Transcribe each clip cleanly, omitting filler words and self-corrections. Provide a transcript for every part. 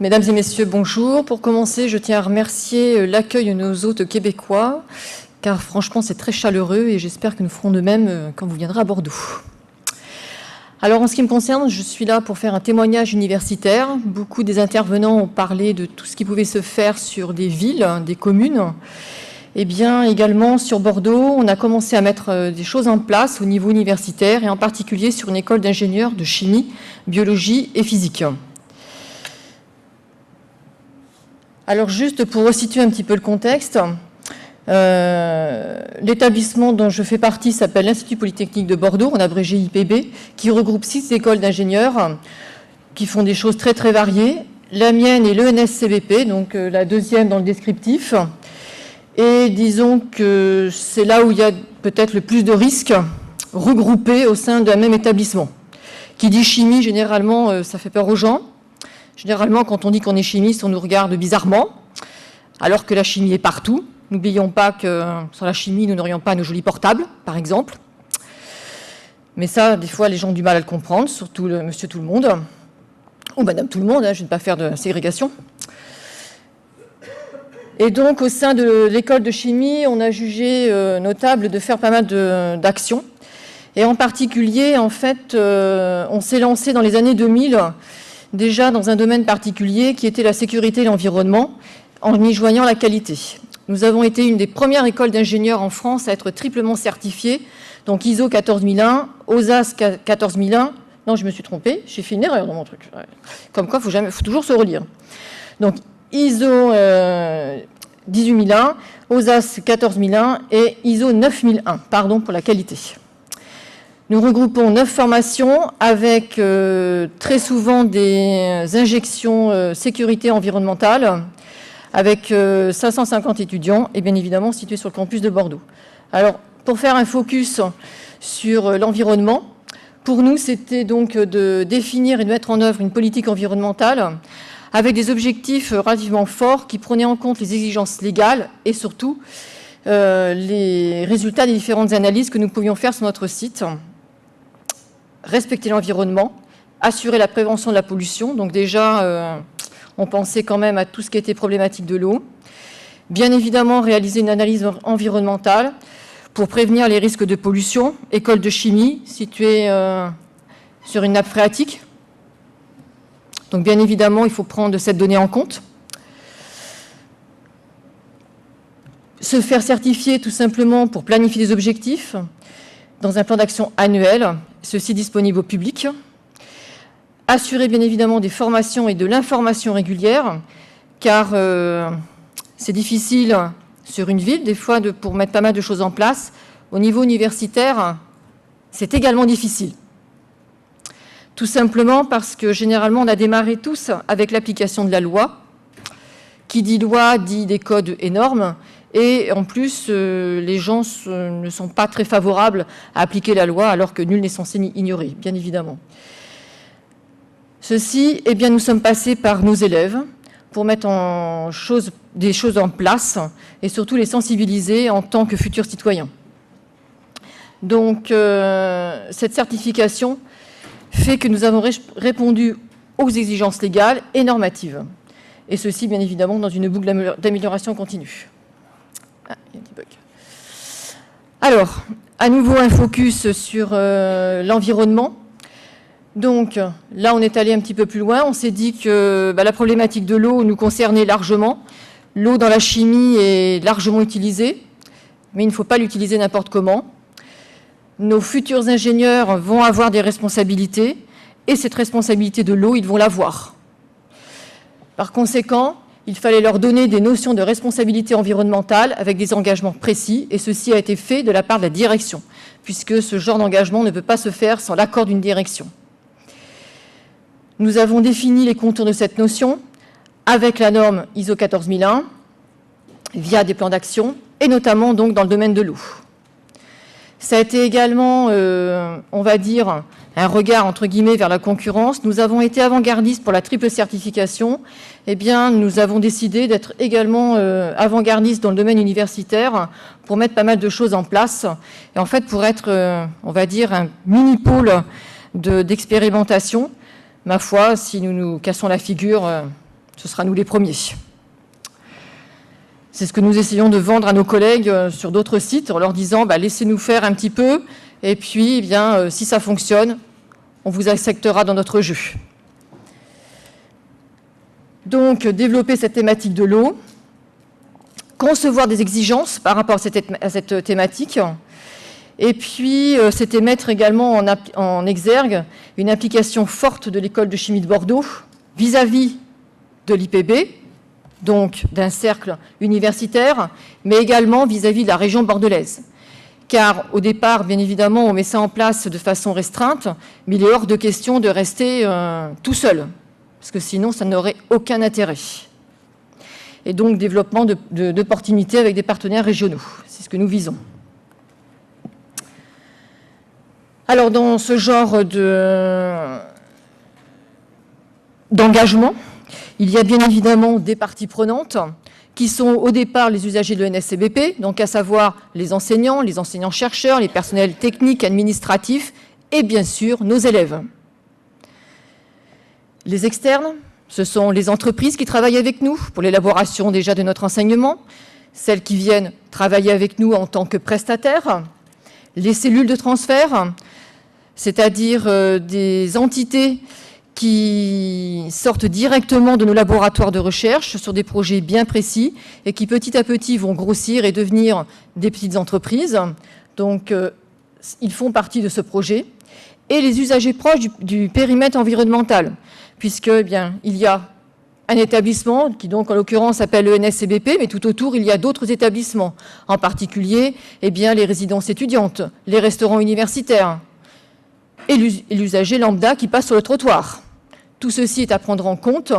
Mesdames et messieurs, bonjour. Pour commencer, je tiens à remercier l'accueil de nos hôtes québécois, car franchement, c'est très chaleureux et j'espère que nous ferons de même quand vous viendrez à Bordeaux. Alors, en ce qui me concerne, je suis là pour faire un témoignage universitaire. Beaucoup des intervenants ont parlé de tout ce qui pouvait se faire sur des villes, des communes. Eh bien, également, sur Bordeaux, on a commencé à mettre des choses en place au niveau universitaire, et en particulier sur une école d'ingénieurs de chimie, biologie et physique. Alors, juste pour resituer un petit peu le contexte, l'établissement dont je fais partie s'appelle l'Institut Polytechnique de Bordeaux, on a abrégé IPB, qui regroupe 6 écoles d'ingénieurs qui font des choses très très variées. La mienne est l'ENS-CVP, donc la deuxième dans le descriptif. Et disons que c'est là où il y a peut-être le plus de risques regroupés au sein d'un même établissement. Qui dit chimie, généralement, ça fait peur aux gens. Généralement, quand on dit qu'on est chimiste, on nous regarde bizarrement, alors que la chimie est partout. N'oublions pas que sans la chimie, nous n'aurions pas nos jolis portables, par exemple. Mais ça, des fois, les gens ont du mal à le comprendre, surtout le monsieur tout le monde, ou madame tout le monde, je ne vais pas faire de ségrégation. Et donc, au sein de l'école de chimie, on a jugé notable de faire pas mal d'actions. Et en particulier, en fait, on s'est lancé dans les années 2000, déjà dans un domaine particulier qui était la sécurité et l'environnement, en y joignant la qualité. Nous avons été une des premières écoles d'ingénieurs en France à être triplement certifiée, donc ISO 14001, OSAS 14001. Non, je me suis trompée, j'ai fait une erreur dans mon truc. Comme quoi, il faut toujours se relire. Donc, ISO 18001, OSAS 14001 et ISO 9001, pardon pour la qualité. Nous regroupons 9 formations avec très souvent des injections sécurité environnementale avec 550 étudiants et bien évidemment situés sur le campus de Bordeaux. Alors, pour faire un focus sur l'environnement, pour nous, c'était donc de définir et de mettre en œuvre une politique environnementale avec des objectifs relativement forts qui prenaient en compte les exigences légales et surtout les résultats des différentes analyses que nous pouvions faire sur notre site. Respecter l'environnement, assurer la prévention de la pollution. Donc déjà, on pensait quand même à tout ce qui était problématique de l'eau. Bien évidemment, réaliser une analyse environnementale pour prévenir les risques de pollution. École de chimie située sur une nappe phréatique. Donc bien évidemment, il faut prendre cette donnée en compte. Se faire certifier tout simplement pour planifier des objectifs dans un plan d'action annuel, ceci disponible au public. Assurer bien évidemment des formations et de l'information régulière, car c'est difficile sur une ville, des fois, pour mettre pas mal de choses en place. Au niveau universitaire, c'est également difficile. Tout simplement parce que généralement, on a démarré tous avec l'application de la loi. Qui dit loi dit des codes énormes. Et en plus, les gens ne sont pas très favorables à appliquer la loi, alors que nul n'est censé ignorer, bien évidemment. Ceci, eh bien, nous sommes passés par nos élèves pour mettre des choses en place et surtout les sensibiliser en tant que futurs citoyens. Donc, cette certification fait que nous avons répondu aux exigences légales et normatives. Et ceci, bien évidemment, dans une boucle d'amélioration continue. Ah, il y a un petit bug. Alors, à nouveau un focus sur l'environnement. Donc, là, on est allé un petit peu plus loin. On s'est dit que la problématique de l'eau nous concernait largement. L'eau dans la chimie est largement utilisée, mais il ne faut pas l'utiliser n'importe comment. Nos futurs ingénieurs vont avoir des responsabilités, et cette responsabilité de l'eau, ils vont l'avoir. Par conséquent, il fallait leur donner des notions de responsabilité environnementale avec des engagements précis, et ceci a été fait de la part de la direction, puisque ce genre d'engagement ne peut pas se faire sans l'accord d'une direction. Nous avons défini les contours de cette notion avec la norme ISO 14001 via des plans d'action, et notamment donc dans le domaine de l'eau. Ça a été également, on va dire, un regard entre guillemets vers la concurrence. Nous avons été avant-gardistes pour la triple certification. Eh bien, nous avons décidé d'être également avant-gardistes dans le domaine universitaire pour mettre pas mal de choses en place. Et en fait, pour être, on va dire, un mini-pôle d'expérimentation. Ma foi, si nous nous cassons la figure ce sera nous les premiers. C'est ce que nous essayons de vendre à nos collègues sur d'autres sites en leur disant laissez-nous faire un petit peu et puis eh bien, si ça fonctionne, on vous acceptera dans notre jeu. Donc, développer cette thématique de l'eau, concevoir des exigences par rapport à cette thématique, et puis c'était mettre également en exergue une application forte de l'école de chimie de Bordeaux vis-à-vis de l'IPB, donc d'un cercle universitaire, mais également vis-à-vis de la région bordelaise. Car au départ, bien évidemment, on met ça en place de façon restreinte, mais il est hors de question de rester tout seul, parce que sinon, ça n'aurait aucun intérêt. Et donc, développement d'opportunités avec des partenaires régionaux. C'est ce que nous visons. Alors, dans ce genre d'engagement, il y a bien évidemment des parties prenantes qui sont au départ les usagers de l'ENSCBP, donc à savoir les enseignants-chercheurs, les personnels techniques, administratifs et bien sûr nos élèves. Les externes, ce sont les entreprises qui travaillent avec nous pour l'élaboration déjà de notre enseignement, celles qui viennent travailler avec nous en tant que prestataires, les cellules de transfert, c'est-à-dire des entités qui sortent directement de nos laboratoires de recherche sur des projets bien précis et qui petit à petit vont grossir et devenir des petites entreprises. Donc, ils font partie de ce projet. Et les usagers proches du périmètre environnemental, puisque il y a un établissement qui, donc, en l'occurrence, s'appelle l'ENSCBP, mais tout autour, il y a d'autres établissements, en particulier les résidences étudiantes, les restaurants universitaires et l'usager lambda qui passe sur le trottoir. Tout ceci est à prendre en compte,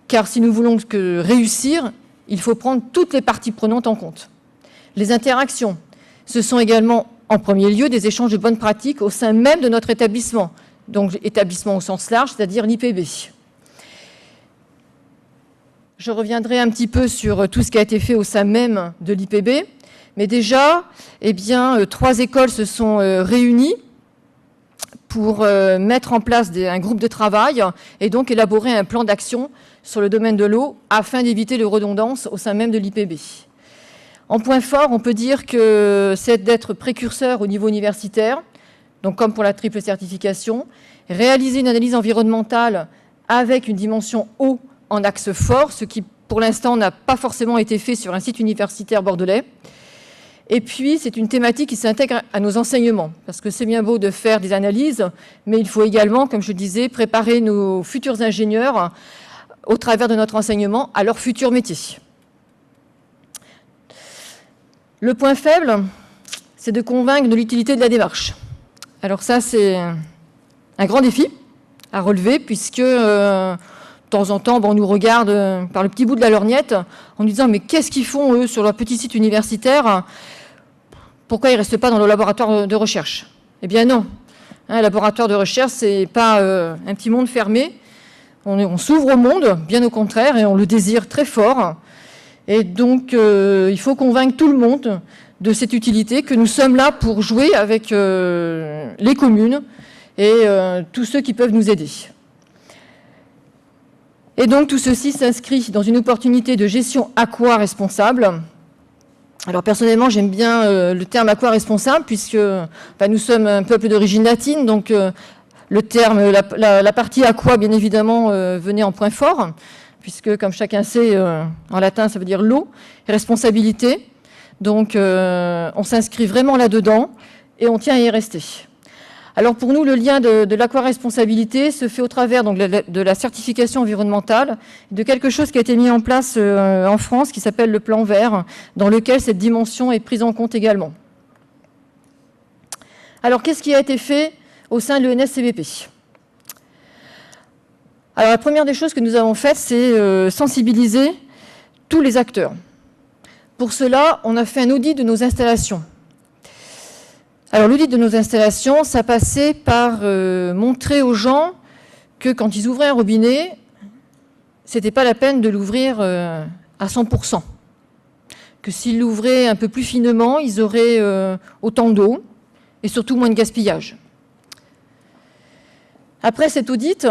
car si nous voulons réussir, il faut prendre toutes les parties prenantes en compte. Les interactions, ce sont également, en premier lieu, des échanges de bonnes pratiques au sein même de notre établissement, donc établissement au sens large, c'est-à-dire l'IPB. Je reviendrai un petit peu sur tout ce qui a été fait au sein même de l'IPB, mais déjà, 3 écoles se sont réunies pour mettre en place un groupe de travail et donc élaborer un plan d'action sur le domaine de l'eau afin d'éviter les redondances au sein même de l'IPB. En point fort, on peut dire que c'est d'être précurseur au niveau universitaire, donc comme pour la triple certification, réaliser une analyse environnementale avec une dimension eau en axe fort, ce qui pour l'instant n'a pas forcément été fait sur un site universitaire bordelais. Et puis, c'est une thématique qui s'intègre à nos enseignements, parce que c'est bien beau de faire des analyses, mais il faut également, comme je disais, préparer nos futurs ingénieurs au travers de notre enseignement à leur futur métier. Le point faible, c'est de convaincre de l'utilité de la démarche. Alors ça, c'est un grand défi à relever, puisque de temps en temps, on nous regarde par le petit bout de la lorgnette en nous disant « mais qu'est-ce qu'ils font, eux, sur leur petit site universitaire ? Pourquoi ils ne restent pas dans le laboratoire de recherche ?» Eh bien non, un laboratoire de recherche, ce n'est pas un petit monde fermé. On s'ouvre au monde, bien au contraire, et on le désire très fort. Et donc, il faut convaincre tout le monde de cette utilité, que nous sommes là pour jouer avec les communes et tous ceux qui peuvent nous aider. Et donc, tout ceci s'inscrit dans une opportunité de gestion aqua-responsable. Alors, personnellement, j'aime bien le terme aqua-responsable, puisque nous sommes un peuple d'origine latine, donc le terme, la partie aqua, bien évidemment, venait en point fort, puisque, comme chacun sait, en latin, ça veut dire l'eau, responsabilité. Donc, on s'inscrit vraiment là-dedans, et on tient à y rester. Alors pour nous, le lien de l'aquaresponsabilité se fait au travers donc, de la certification environnementale, de quelque chose qui a été mis en place en France, qui s'appelle le plan vert, dans lequel cette dimension est prise en compte également. Alors qu'est-ce qui a été fait au sein de l'ENSCBP ? Alors la première des choses que nous avons faites, c'est sensibiliser tous les acteurs. Pour cela, on a fait un audit de nos installations. Alors l'audit de nos installations, ça passait par montrer aux gens que quand ils ouvraient un robinet, ce n'était pas la peine de l'ouvrir à 100%. Que s'ils l'ouvraient un peu plus finement, ils auraient autant d'eau et surtout moins de gaspillage. Après cet audit,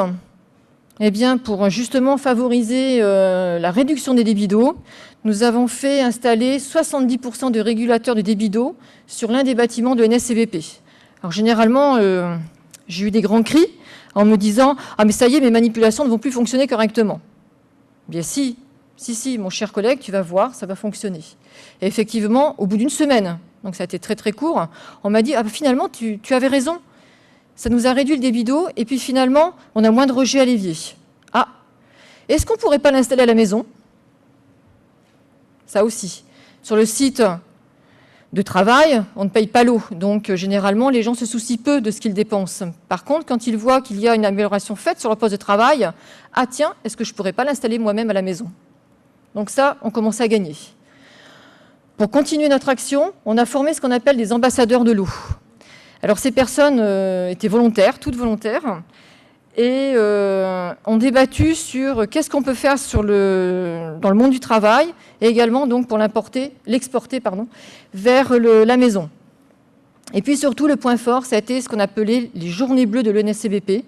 Eh bien, pour justement favoriser la réduction des débits d'eau, nous avons fait installer 70% de régulateurs de débit d'eau sur l'un des bâtiments de NSCBP. Alors généralement, j'ai eu des grands cris en me disant « Ah mais ça y est, mes manipulations ne vont plus fonctionner correctement ». Bien si, mon cher collègue, tu vas voir, ça va fonctionner. Et effectivement, au bout d'une semaine, donc ça a été très très court, on m'a dit « Ah finalement, tu avais raison ». Ça nous a réduit le débit d'eau et puis finalement, on a moins de rejets à l'évier. Ah, est-ce qu'on ne pourrait pas l'installer à la maison? Ça aussi. Sur le site de travail, on ne paye pas l'eau. Donc, généralement, les gens se soucient peu de ce qu'ils dépensent. Par contre, quand ils voient qu'il y a une amélioration faite sur leur poste de travail, ah tiens, est-ce que je ne pourrais pas l'installer moi-même à la maison? Donc ça, on commence à gagner. Pour continuer notre action, on a formé ce qu'on appelle des ambassadeurs de l'eau. Alors ces personnes étaient volontaires, toutes volontaires, et ont débattu sur qu'est-ce qu'on peut faire dans le monde du travail, et également donc pour l'exporter vers la maison. Et puis surtout, le point fort, ça a été ce qu'on appelait les journées bleues de l'ENSCBP.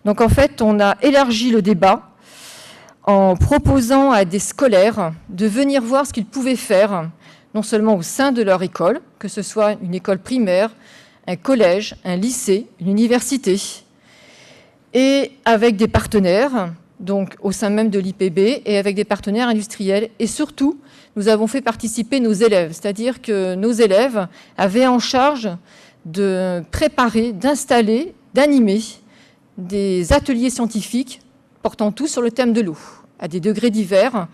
Donc en fait, on a élargi le débat en proposant à des scolaires de venir voir ce qu'ils pouvaient faire, non seulement au sein de leur école, que ce soit une école primaire, un collège, un lycée, une université, et avec des partenaires, donc au sein même de l'IPB, et avec des partenaires industriels. Et surtout, nous avons fait participer nos élèves, c'est-à-dire que nos élèves avaient en charge de préparer, d'installer, d'animer des ateliers scientifiques portant tous sur le thème de l'eau, à des degrés divers.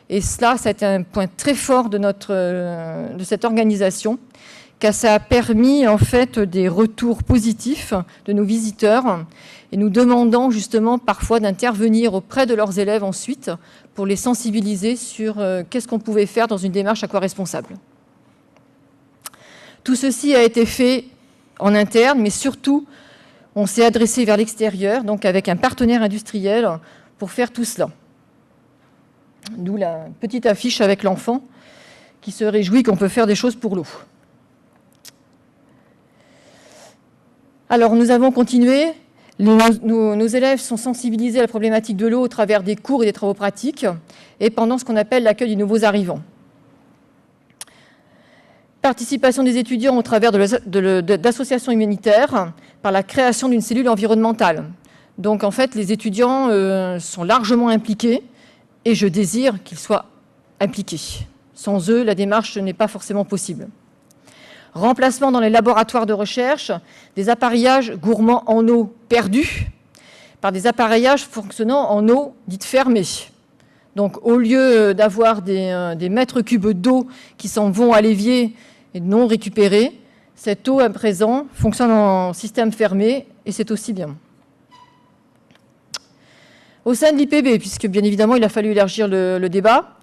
Et cela, ça a été un point très fort de cette organisation, car ça a permis en fait des retours positifs de nos visiteurs et nous demandant justement parfois d'intervenir auprès de leurs élèves ensuite pour les sensibiliser sur qu'est-ce qu'on pouvait faire dans une démarche aquaresponsable. Tout ceci a été fait en interne, mais surtout on s'est adressé vers l'extérieur, donc avec un partenaire industriel pour faire tout cela. D'où la petite affiche avec l'enfant qui se réjouit qu'on peut faire des choses pour l'eau. Alors, nous avons continué. Nos élèves sont sensibilisés à la problématique de l'eau au travers des cours et des travaux pratiques et pendant ce qu'on appelle l'accueil des nouveaux arrivants. Participation des étudiants au travers d'associations humanitaires par la création d'une cellule environnementale. Donc, en fait, les étudiants sont largement impliqués et je désire qu'ils soient impliqués. Sans eux, la démarche n'est pas forcément possible. Remplacement dans les laboratoires de recherche des appareillages gourmands en eau perdus par des appareillages fonctionnant en eau dite fermée. Donc, au lieu d'avoir des mètres cubes d'eau qui s'en vont à l'évier et non récupérés, cette eau à présent fonctionne en système fermé et c'est aussi bien. Au sein de l'IPB, puisque bien évidemment il a fallu élargir le débat,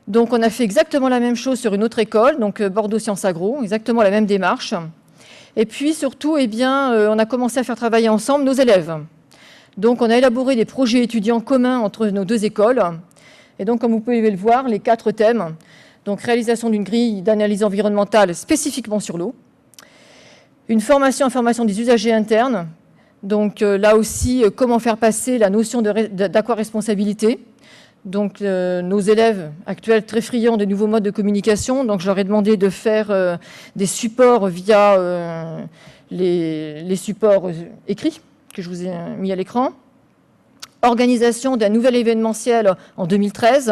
donc on a fait exactement la même chose sur une autre école, donc Bordeaux Sciences Agro, exactement la même démarche. Et puis surtout, on a commencé à faire travailler ensemble nos élèves. Donc on a élaboré des projets étudiants communs entre nos deux écoles. Et donc comme vous pouvez le voir, les 4 thèmes, donc réalisation d'une grille d'analyse environnementale spécifiquement sur l'eau, une information des usagers internes, donc là aussi, comment faire passer la notion d'aquaresponsabilité. Donc nos élèves actuels très friands de nouveaux modes de communication, donc je leur ai demandé de faire des supports via les supports écrits que je vous ai mis à l'écran. Organisation d'un nouvel événementiel en 2013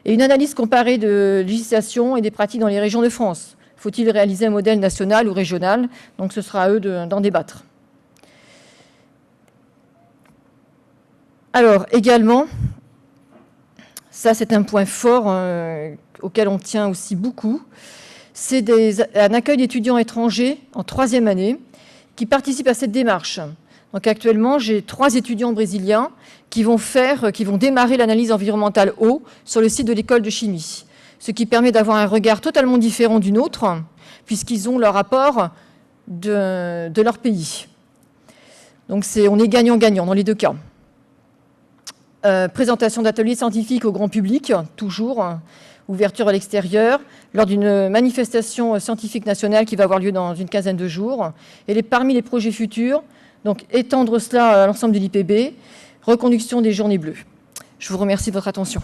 et une analyse comparée de législation et des pratiques dans les régions de France. Faut-il réaliser un modèle national ou régional? Donc ce sera à eux d'en débattre. Alors également, ça, c'est un point fort auquel on tient aussi beaucoup. C'est un accueil d'étudiants étrangers en 3e année qui participent à cette démarche. Donc actuellement, j'ai 3 étudiants brésiliens qui vont démarrer l'analyse environnementale eau sur le site de l'école de chimie. Ce qui permet d'avoir un regard totalement différent du nôtre, puisqu'ils ont leur rapport de leur pays. Donc on est gagnant-gagnant dans les 2 cas. Présentation d'ateliers scientifiques au grand public, toujours, ouverture à l'extérieur, lors d'une manifestation scientifique nationale qui va avoir lieu dans une quinzaine de jours. Et parmi les projets futurs, donc étendre cela à l'ensemble de l'IPB, reconduction des journées bleues. Je vous remercie de votre attention.